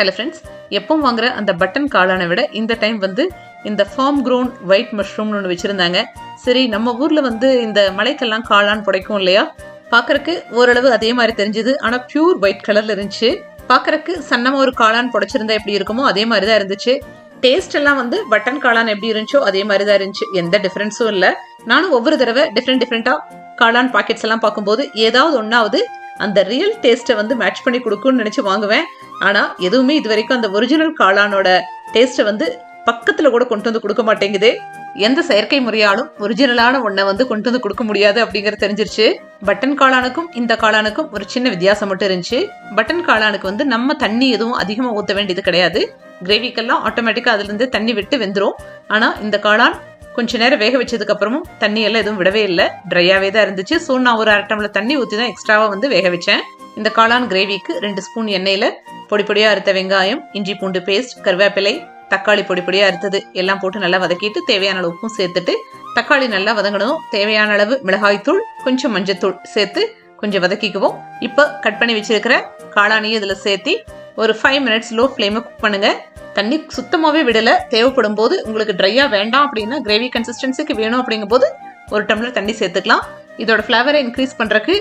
Hello friends, எப்பவும் வாங்குற அந்த பட்டன் காளானை விட இந்த டைம் வந்து இந்த ஃபார்ம் க்ரோன் ஒயிட் மஷ்ரூம்னு ஒன்று வச்சுருந்தாங்க. சரி, நம்ம ஊரில் வந்து இந்த மலைக்கெல்லாம் காளான் புடைக்கும் இல்லையா, பார்க்கறக்கு ஓரளவு அதே மாதிரி தெரிஞ்சுது. ஆனால் பியூர் ஒயிட் கலரில் இருந்துச்சு. பார்க்கறக்கு சன்னமாக ஒரு காளான் புடைச்சிருந்தா எப்படி இருக்குமோ அதே மாதிரி தான் இருந்துச்சு. டேஸ்ட் எல்லாம் வந்து பட்டன் காளான் எப்படி இருந்துச்சோ அதே மாதிரி தான் இருந்துச்சு. எந்த டிஃப்ரென்ஸும் இல்லை. நானும் ஒவ்வொரு தடவை டிஃப்ரெண்ட்டாக காளான் பாக்கெட்ஸ் எல்லாம் பார்க்கும்போது ஏதாவது ஒன்றாவது அந்த ரியல் டேஸ்ட்டை வந்து மேட்ச் பண்ணி கொடுக்கும்னு நினச்சி வாங்குவேன். ஆனால் எதுவுமே இது வரைக்கும் அந்த ஒரிஜினல் காளானோட டேஸ்ட்டை வந்து பக்கத்தில் கூட கொண்டு வந்து கொடுக்க மாட்டேங்குது. எந்த செயற்கை முறையாலும் ஒரிஜினலான ஒன்றை வந்து கொண்டு வந்து கொடுக்க முடியாது அப்படிங்கிறது தெரிஞ்சிருச்சு. பட்டன் காளானுக்கும் இந்த காளானுக்கும் ஒரு சின்ன வித்தியாசம் மட்டும் இருந்துச்சு. பட்டன் காளானுக்கு வந்து நம்ம தண்ணி எதுவும் அதிகமாக ஊற்ற வேண்டியது கிடையாது. கிரேவிக்கெல்லாம் ஆட்டோமேட்டிக்காக அதுலேருந்து தண்ணி விட்டு வெந்துடும். ஆனால் இந்த காளான் கொஞ்ச நேரம் வேக வச்சதுக்கு அப்புறமும் தண்ணி எல்லாம் எதுவும் விடவே இல்லை, ட்ரையாகவே தான் இருந்துச்சு. ஸோ நான் ஒரு 1/2 டம்ளர் தண்ணி ஊற்றி தான் எக்ஸ்ட்ராவாக வந்து வேக வச்சேன். இந்த காளான் கிரேவிக்கு 2 ஸ்பூன் எண்ணெயில் பொடி பொடியாக அறுத்த வெங்காயம், இஞ்சி பூண்டு பேஸ்ட், கருவேப்பிலை, தக்காளி பொடி பொடியாக அறுத்தது எல்லாம் போட்டு நல்லா வதக்கிட்டு தேவையான அளவு உப்பும் சேர்த்துட்டு தக்காளி நல்லா வதங்கணும். தேவையான அளவு மிளகாய்த்தூள், கொஞ்சம் மஞ்சத்தூள் சேர்த்து கொஞ்சம் வதக்கிக்குவோம். இப்போ கட் பண்ணி வச்சிருக்கிற காளானையும் இதில் சேர்த்து ஒரு 5 மினிட்ஸ் லோ ஃப்ளேமில் குக் பண்ணுங்க. தண்ணி சுத்தமாகவே விடலை. தேவைப்படும் போது உங்களுக்கு ட்ரையாக வேண்டாம் அப்படின்னா, கிரேவி கன்சிஸ்டன்சிக்கு வேணும் அப்படிங்கும் போது 1 டம்ளர் தண்ணி சேர்த்துக்கலாம். இதோட ஃப்ளேவரை இன்க்ரீஸ் பண்ணுறதுக்கு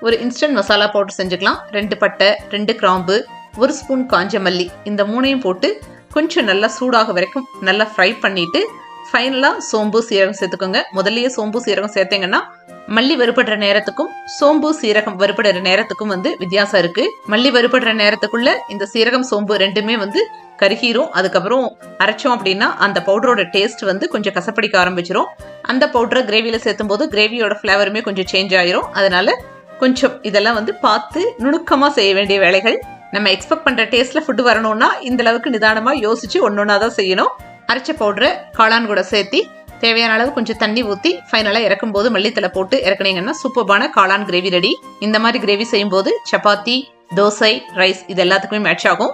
ஒரு இன்ஸ்டன்ட் மசாலா பவுடர் செஞ்சுக்கலாம். 2 பட்டை, 2 கிராம்பு, 1 ஸ்பூன் காஞ்ச மல்லி, இந்த 3ஐயும் போட்டு கொஞ்சம் நல்லா சூடாக வரைக்கும் நல்லா ஃப்ரை பண்ணிட்டு ஃபைனலாக சோம்பு சீரகம் சேர்த்துக்கோங்க. முதல்லையே சோம்பு சீரகம் சேர்த்தீங்கன்னா மல்லி வறுபடுற நேரத்துக்கும் சோம்பு சீரகம் வறுபடுற நேரத்துக்கும் வந்து வித்தியாசம் இருக்கு. மல்லி வறுபடுற நேரத்துக்குள்ள இந்த சீரகம் சோம்பு ரெண்டுமே வந்து கருகிரும். அதுக்கப்புறம் அரைச்சோம் அப்படின்னா அந்த பவுடரோட டேஸ்ட் வந்து கொஞ்சம் கசப்படிக்க ஆரம்பிச்சிரும். அந்த பவுடரை கிரேவியில சேர்த்தும் போது கிரேவியோட ஃப்ளேவருமே கொஞ்சம் சேஞ்ச் ஆயிரும். அதனால கொஞ்சம் இதெல்லாம் வந்து பார்த்து நுணுக்கமா செய்ய வேண்டிய வேலைகள். நம்ம எக்ஸ்பெக்ட் பண்ற டேஸ்ட்ல ஃபுட் வரணும்னா இந்த அளவுக்கு நிதானமா யோசிச்சு ஒன்னொன்னா தான் செய்யணும். அரைச்ச பவுடரை காளான் கூட சேர்த்தி தேவையான அளவு கொஞ்சம் தண்ணி ஊற்றி ஃபைனலாக இறக்கும் போது மல்லித்தலை போட்டு இறக்குனீங்கன்னா சூப்பர்பான காளான் கிரேவி ரெடி. இந்த மாதிரி கிரேவி செய்யும் போது சப்பாத்தி, தோசை, ரைஸ் இது எல்லாத்துக்குமே மேட்ச் ஆகும்.